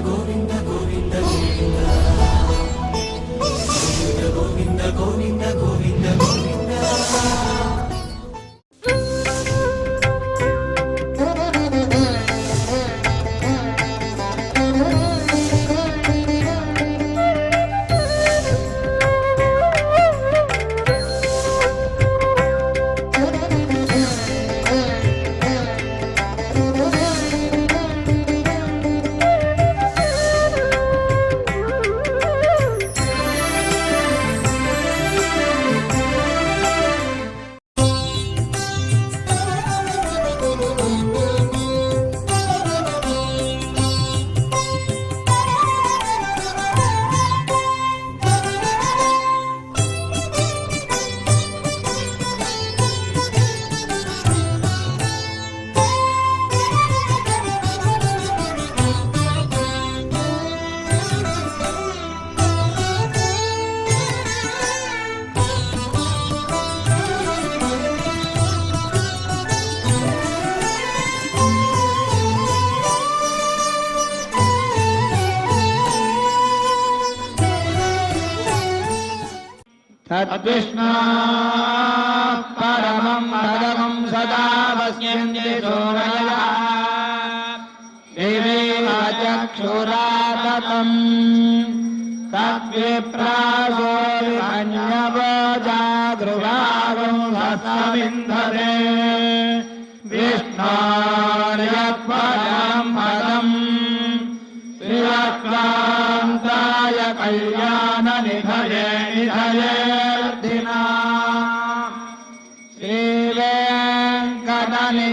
గోవింద గోవింద గోవింద గోవింద గోవింద గోవింద तद्विष्णु परमं पदं सदा वस्यन्ति सूरयः देवी चक्षुराततं तद्विप्रासो अन्यवजागृहागं हस्तविन्धते विष्णोर्यत्परं पदम् श्रीयक्रान्ताय कल्याणनिधये निधयेऽर्थिना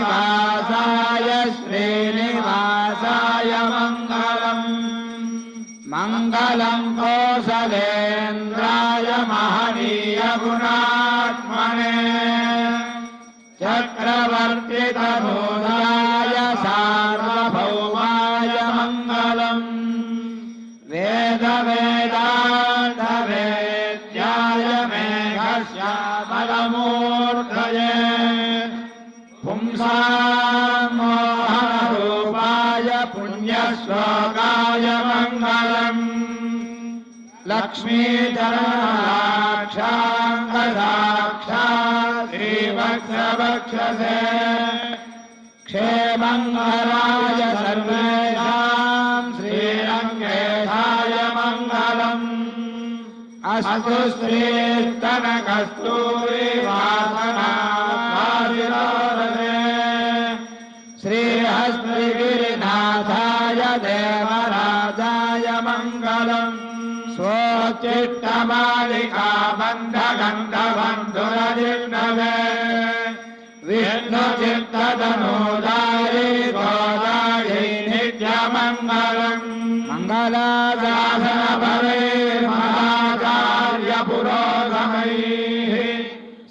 श्रीवेङ्कटनिवासाय श्रीनिवासाय मङ्गलम् मङ्गलं कौसलेन्द्राय महनीय गुणात्मने चक्रवर्तितनूजाय सार्वभौमाय मङ्गलम् वेदवेदान्तवेद्याय मेघश्यामलमूर्धये पुंसां मोहनरूपाय पुण्यश्लोकाय मङ्गलम् लक्ष्मीधराक्षाङ्गसाक्षात् श्रीवत्सवक्षसे क्षेमङ्गलाय सर्वेषां श्रीरङ्गेशाय मङ्गलम् अस्तु श्रीस्तनकस्तूरिवासनाशिरोरसे श्रीहस्तिगिरिनाथाय देवराजाय मङ्गलम् स्वोच्चिष्टमालिका बन्धगन्धबन्धुरजिष्णवे विष्णुचित्ततनूजायै गोदायै नित्यमङ्गलम् मङ्गलाशासनभवैर्महाचार्यपुरोगमैः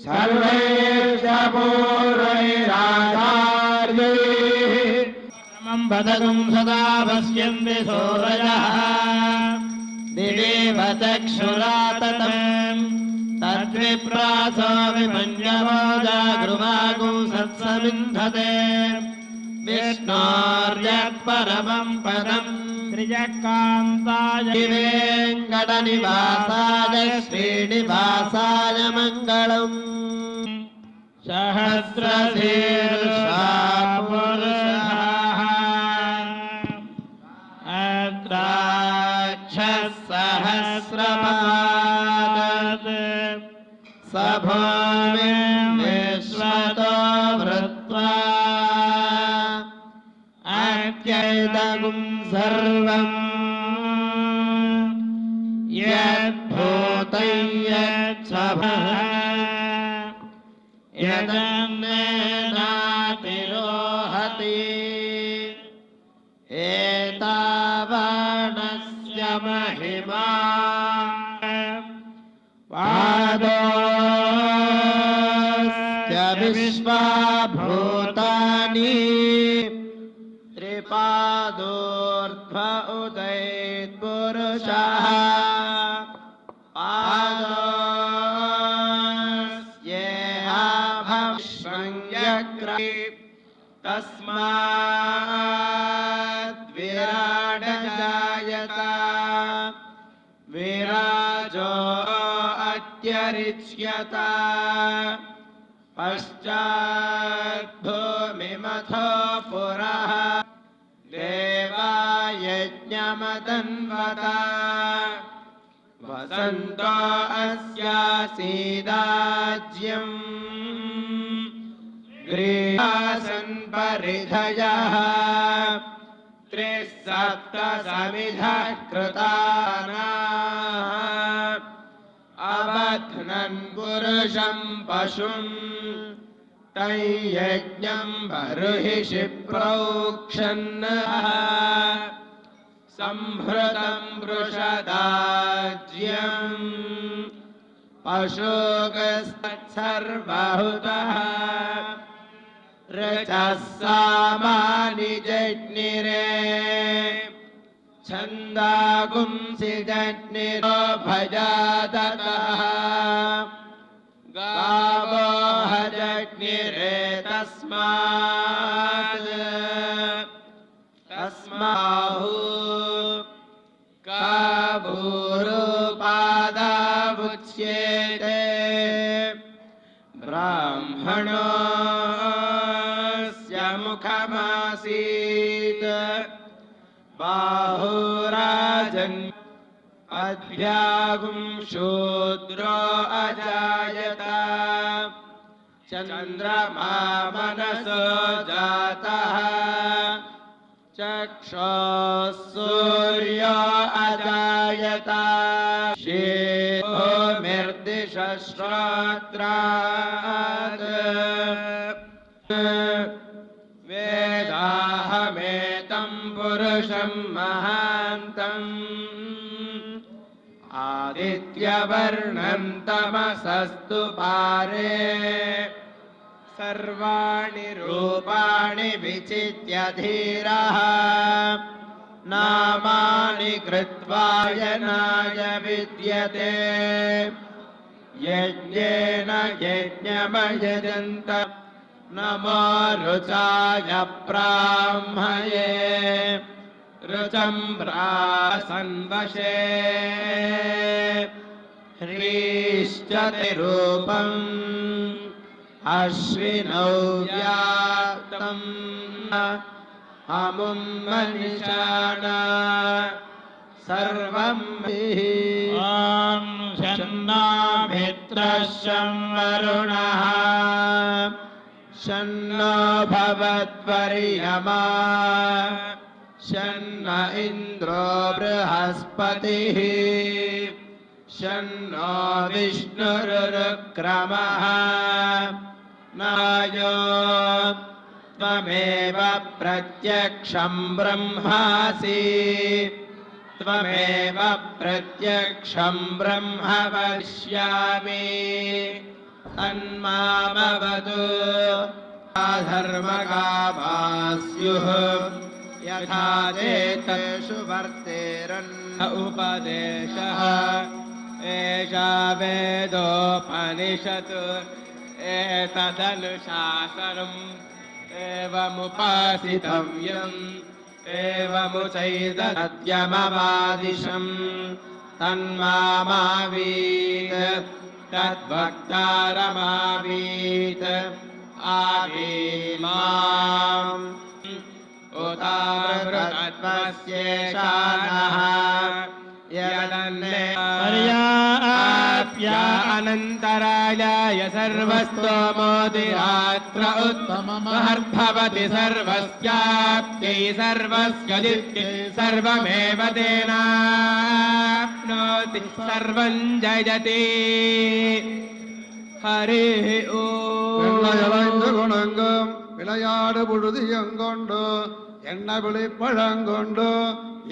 सर्वैश्च पूर्वैराचार्यैः परमं पदं सदा पश्यन्ति सूरयः दिदेव चक्षुराततम् तद्विप्रासो विमन्यवोजागृवागुं सत्सविन्धते विष्णोर्यत्परमं पदं श्रियकान्ताय वेङ्कटनिवासाय श्रीनिवासाय मङ्गलम् सहस्रशीर्षा पुरुषः अद्राक्षसहस्रपादत् सभूमिं विश्वतो भृत्वा अत्यैदगुं सर्वं यद्भूतं यच्छभः यदन्नेनातिरोहति एतावानस्य महिमा पादोऽस्य विश्वभूतानि त्रिपादोर्ध्व उदयत्पुरुषः पादोऽस्येहाभवश्रङ्ग्यग्रे तस्माद् विराडजा परिच्यत पश्चाद्भूमिमथो पुरः देवा यज्ञमतन्वत वसन्तो अस्यासीदाज्यम् गृहासन् परिधयः त्रिसप्तसमिधः कृतानाः अबध्नन् पुरुषं पशुम् तैयज्ञं बर्हिषि प्रोक्षन्नः संहृतं वृषदाज्यम् पशुगस्तत्सर्वहुतः रचः सामानि जज्ञिरे छन्दागुंसि जज्ञिरो भजादतः गावो हजज्ञिरे तस्माहु काभूरुपादावुच्येते ब्राह्मणस्य मुखमासीत् बाहुराजन् अभ्यागुं शूद्रो अजायत चन्द्रमा मनसो जातः चक्षुः सूर्यो अजायत भूमिर्दिशश्रोत्रात् वेदाहमेतं पुरुषं महान्तम् आदित्यवर्णं तमसस्तु पारे सर्वाणि रूपाणि विचित्य धीरः नामानि कृत्वा यनाय विद्यते यज्ञेन यज्ञमयजन्त नमो रुचाय ब्राह्मये रुचं ब्रासन्वशे ह्रीश्चते रूपम् अश्विनौ व्याप्तम् अमुं मनिषाणा सर्वं ॐ शन्नो मित्रः शं वरुणः शन्नो भवद्वर्यमा शन्न इन्द्रो बृहस्पतिः शन्नो विष्णुरुक्रमः नायो त्वमेव प्रत्यक्षं ब्रह्मासि त्वमेव प्रत्यक्षं ब्रह्म वक्ष्यामि तन्मामवतु धर्मकामास्युः यथा देतेषु वर्तेरन्न उपदेशः एषा वेदोपनिषत् एतदनुशासनम् एवमुपासितव्यम् एवमुचैतद्यमवादिशम् तन्मामावीत् तद्वक्तारमावीत् आवीमाम् उतावृतत्वस्येषानः पर्याप्य अनन्तरायाय सर्वस्तोमोदिरात्र उत्तममहर्भवति सर्वस्याप्त्यै सर्वस्यदित्यै सर्वमेव तेनाप्नोति सर्वं जयति हरिः குணங்கும் விளையாடு புழுதியங்கொண்டு என்ன விழிப்பழங்கொண்டு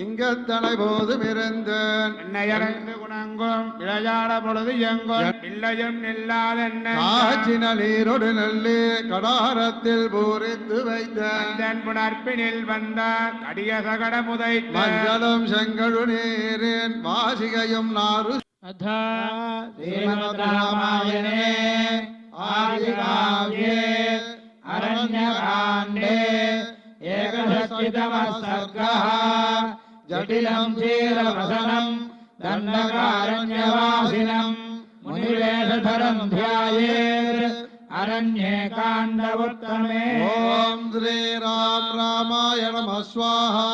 இங்கத்தனை போதும் இருந்தேன் என்னையறைந்து குணங்கும் விளையாட பொழுது எங்கொள் இல்லையும் இல்லாதென்ன காச்சின நீரொடு நெல்லி கடாரத்தில் பூரித்து வைத்தேன் புணர்ப்பினில் வந்த கடிய சகட முதைத்த மஞ்சளும் செங்கழு நீரின் வாசிகையும் நாறு ராமாயணே ஆதிகாவ்யே அரண்யகாண்டே ஏகதசிதமः सर्गः जटिलं चीरवसनं दण्डकारण्यवासिनं निवेशधरं ध्यायेत् अरण्ये काण्डवोत्तमे ॐ श्रीराम रामाय नमः स्वाहा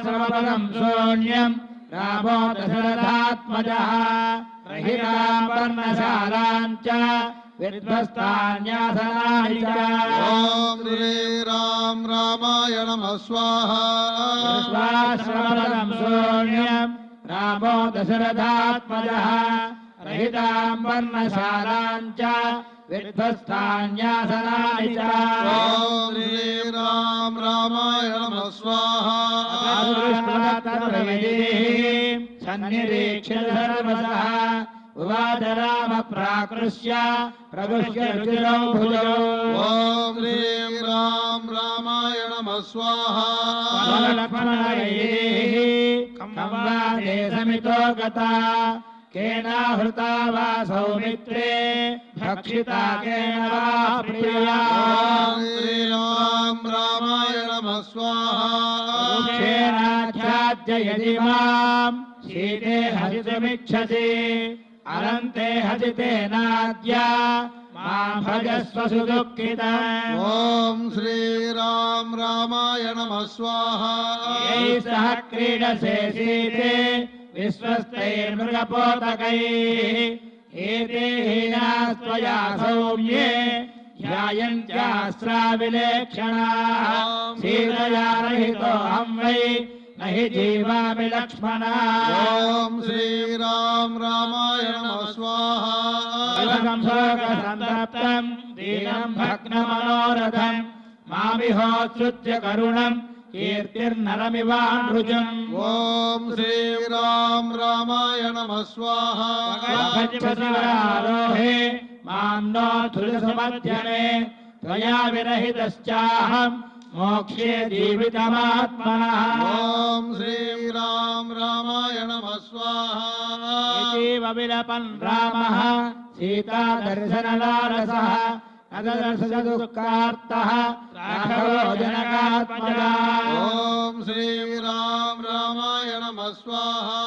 श्रवणं शून्यं रामो दशरथात्मजः रहितां पर्णशालां च विध्वस्तान्यासनानि च ॐ श्रीराम रामाय नमः स्वाहा श्रवणं शून्यं रामो दशरथात्मजः रहितां पर्णशालां च विध्वस्तान्यासनानि च ॐ श्रीराम रामाय नमः स्वाहा सन्निरीक्ष्य सर्वसः उवाच राम प्राकृष्य प्रगुह्य रुचिरौ भुजौ ॐ श्रीराम रामाय नमः स्वाहा संवादे समितो गता केनाहृता वा सौमित्रे भक्षिता केन वा प्रिया ॐ श्रीराम रामाय नमः स्वाहा क्षेनाख्याद्य यदि मां शीते हसितुमिच्छसि अनन्ते हसितेनाद्य मां भजस्व सुदुःखितम् ॐ श्रीराम रामाय नमः स्वाहा यैः सह क्रीडसे सीते विश्वस्तैर्मृगपोतकैः एते हीनास्त्वया सौम्ये ध्यायन्त्यास्त्राविलेक्षणाः सीतया रहितोऽहं वै न हि जीवामि लक्ष्मणा ॐ श्रीराम रामाय नमः स्वाहा शोकसन्तप्तम् दीनं भग्नमनोरथम् मामिहोत्सृत्य करुणम् कीर्तिर्नरमिवानृजम् ॐ श्रीराम रामाय नमः स्वाहा आरोहे मान्नो धुजसमध्यमे त्वया विरहितश्चाहम् मोक्षे जीवितमात्मनः ॐ श्रीराम रामाय नमः स्वाहा इतीव विलपन् रामः सीतादर्शनलालसः अदर्शदुःखार्तः राघवो जनकात्मजा ॐ श्रीराम रामाय नमः स्वाहा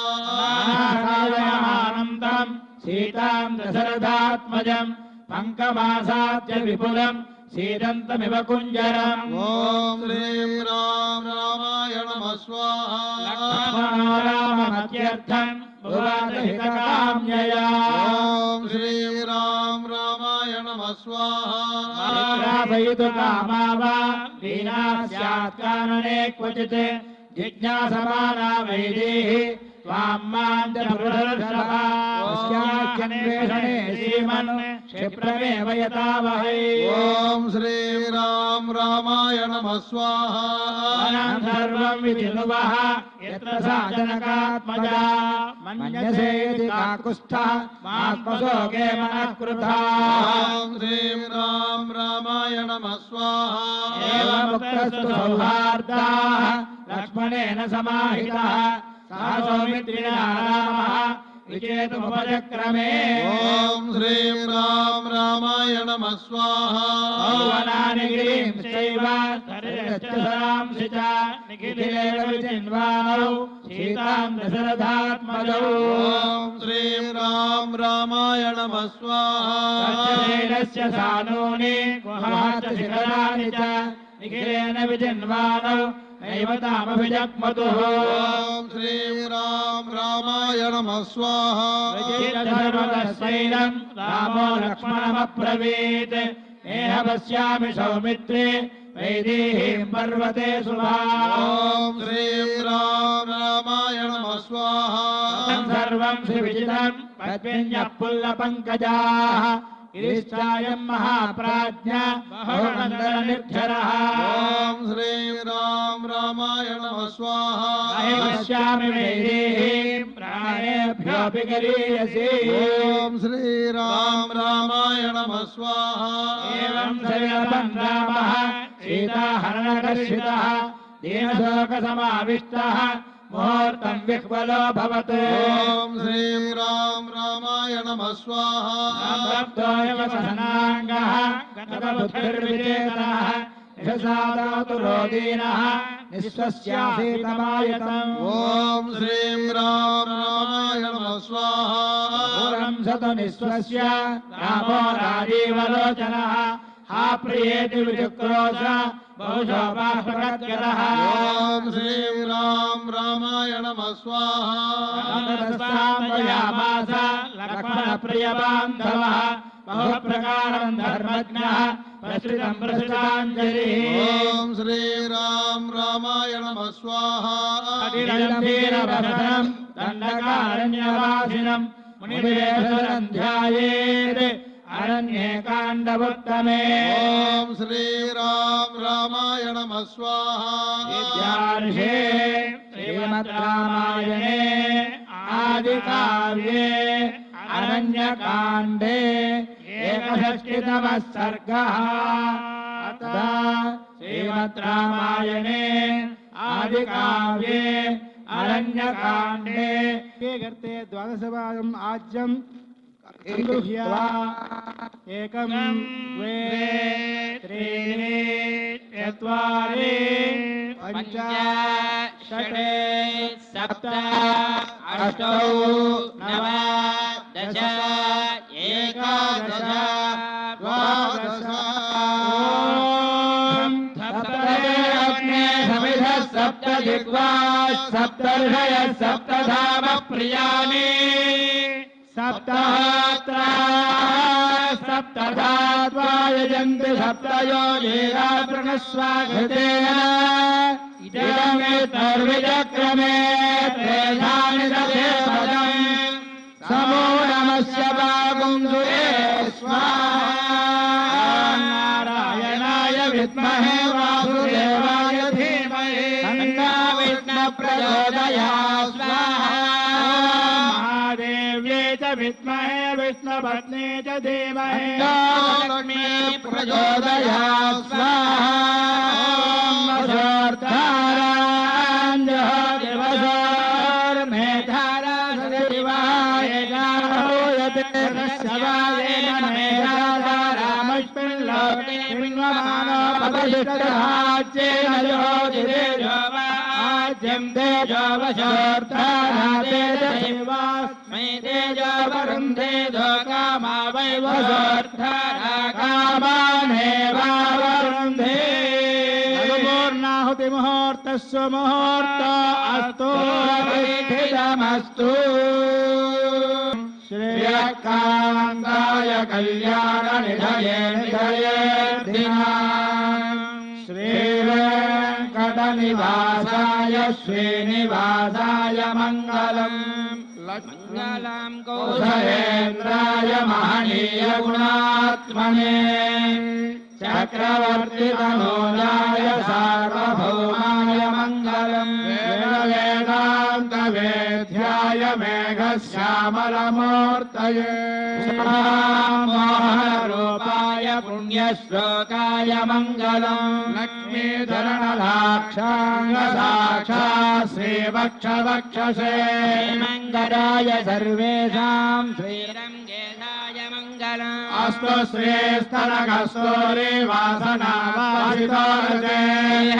आनन्दम् सीतां दशरथात्मजम् पङ्कमासाद्य विपुलम् सीदन्तमिव कुञ्जरम् ॐ श्रीराम रामाय नमः स्वाहा राममत्यर्थम् भुवादहितकाम्यया ॐ श्रीराम रामाय नमः स्वाहा रापयितु कामा वा लीना स्यात् कानने क्वचित् जिज्ञासमाना वैदेः त्वां मां च पुरुषर्षभान्वेषणे श्रीमन् क्षिप्रमेव यतावहै ॐ श्रीराम रामाय नमः स्वाहा सर्वं विधिनुवः यत्र सा जनकात्मजा मन्यसे यदि काकुत्स्थः मात्मशोके मनः कृथा ॐ श्रीराम रामाय नमः स्वाहा एवमुक्तस्तु सौहार्दाः लक्ष्मणेन समाहितः सः सौमित्रिणा रामः विचेतुमुपचक्रमे ॐ श्रीराम रामाय नमः स्वाहा औवनानि गिरिंश्चैव सरांसि च निखिलेन विचिन्वानौ सीतां दशरथात्मजौ ॐ श्रीराम रामाय नमः स्वाहा तच्चैलस्य सानूनि गुहाच शिखराणि च निखिलेन विचिन्वानौ नैव तामभिजग्मतुः ॐ श्रीराम रामाय नमः स्वाहा धर्मतस्यैनं रामो लक्ष्मणमब्रवीत् नेह पश्यामि सौमित्रे वैदेहीं पर्वते शुभाम् ॐ श्रीराम रामाय नमः स्वाहा सर्वं सुविदितं पद्मिन्यः पुल्लपङ्कजाः गिरिश्चायं महाप्राज्ञ बहुनन्दननिर्झरः ॐ श्रीराम रामाय नमः स्वाहा पश्यामि वैदेहीं प्राणेभ्योऽपि गरीयसी ॐ श्रीराम रामाय नमः स्वाहा एवं सविलपन् रामः सीताहरणकर्षितः दीनशोकसमाविष्टः मुहूर्तं विह्वलो भवत् ॐ श्रीराम रामाय नमः स्वाहा सनाङ्गः गतबुद्धिर्विचेतनः निषसादातु रोदीनः निःश्वस्यासीतमायतम् ॐ श्रीराम रामाय नमः स्वाहा सतु निःस्वस्य रामो राजीवलोचनः हा प्रियेति विचक्रोश बहुशोभाप्रगद्गतः ॐ श्रीराम रामाय नमः स्वाहा यामास लक्ष्मणप्रियबान्धवः बहुप्रकारं धर्मज्ञः प्रसृतं प्रसृताञ्जलिः ॐ श्रीराम रामाय नमः स्वाहा वीरभद्रं दण्डकारण्यवासिनं मुनिवेशनं ध्यायेत् अरण्ये काण्डवोत्तमे ॐ श्रीराम रामाय नमः स्वाहा विद्यार्षे श्रीमद् रामायणे आदिकाव्ये अरण्यकाण्डे एकषष्टितमः सर्गः अतः श्रीमद् रामायणे आदिकाव्ये अरण्यकाण्डे गर्ते द्वादशवादम् आज्यम् संगृह्य एकं द्वे त्रीणि चत्वारि पञ्च षट् सप्त अष्टौ नव दश एकादश द्वादश सप्तमे समिधः सप्त दिग्वाः सप्तर्षयः सप्तधाम प्रियाणि सप्तहोत्रा सप्तधात्वा यजन्ति सप्तयो लीलाप्रणस्वागतेन इदमेतर्विचक्रमे त्रेधानि दधे पदम् समो नमस्य वागुंसुरे स्वाहा नारायणाय विद्महे वासुदेवाय धीमहि तन्नो विष्णुः प्रचोदयात् स्वाहा विद्महे विष्णुपत्नी च धीमहि लक्ष्मी प्रचोदयात् स्वाहा दिवसोर्मेधारा सदिवाय गाहोयते रस्यवादेन मेधाधारामस्मिन् लोके पिन्वमानो पदयुष्टराज्येन योजिरेजो आज्यं तेजो वशोर्धानाते देवास्मै तेजो वरुन्धे कामा वै वशोर्धाना कामानेवावरुन्धे पूर्णाहुतिमुहूर्तस्य मुहूर्त अस्तु विधितमस्तु श्रेयकान्ताय कल्याणनिधये श्रीवेङ्कटनिवासाय श्रीनिवासाय मङ्गलम् मङ्गलं कौसलेन्द्राय महनीय गुणात्मने चक्रवर्तितनूजाय सार्वभौमाय मङ्गलम् वेदान्तवेद्याय मेघश्यामलमूर्तये मोहनरूपाय पुण्यश्लोकाय मङ्गलम् लक्ष्मीधरणलाक्षाङ्गसाक्षात् श्रीवक्षवक्षसे मङ्गलाय सर्वेषां श्रीरङ्गेशाय मङ्गलम् अस्तु श्रीस्तनकस्तूरी वासनावासितोरते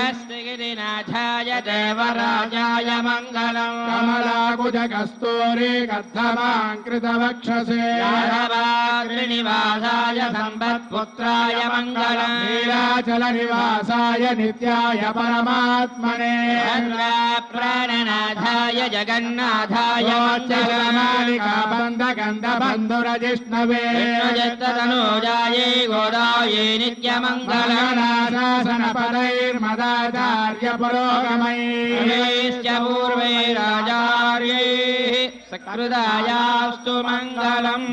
हस्तिगिरिनाथाय देवराजाय मङ्गलम् कमलाकुजकस्तूरी कद्धमाङ्कृतवक्षसे श्रीनिवासाय सम्पत्पुत्राय मङ्गलम् नीलाचलनिवासाय नित्याय परमात्मने प्राणनाथाय जगन्नाथाय बन्धुरजिष्णवे तनूजायै गोदायै नित्यमङ्गलनाशासनपदैर्मदाचार्य पुरोगमैश्च पूर्वैराचार्यैः सकृदायास्तु मङ्गलम्।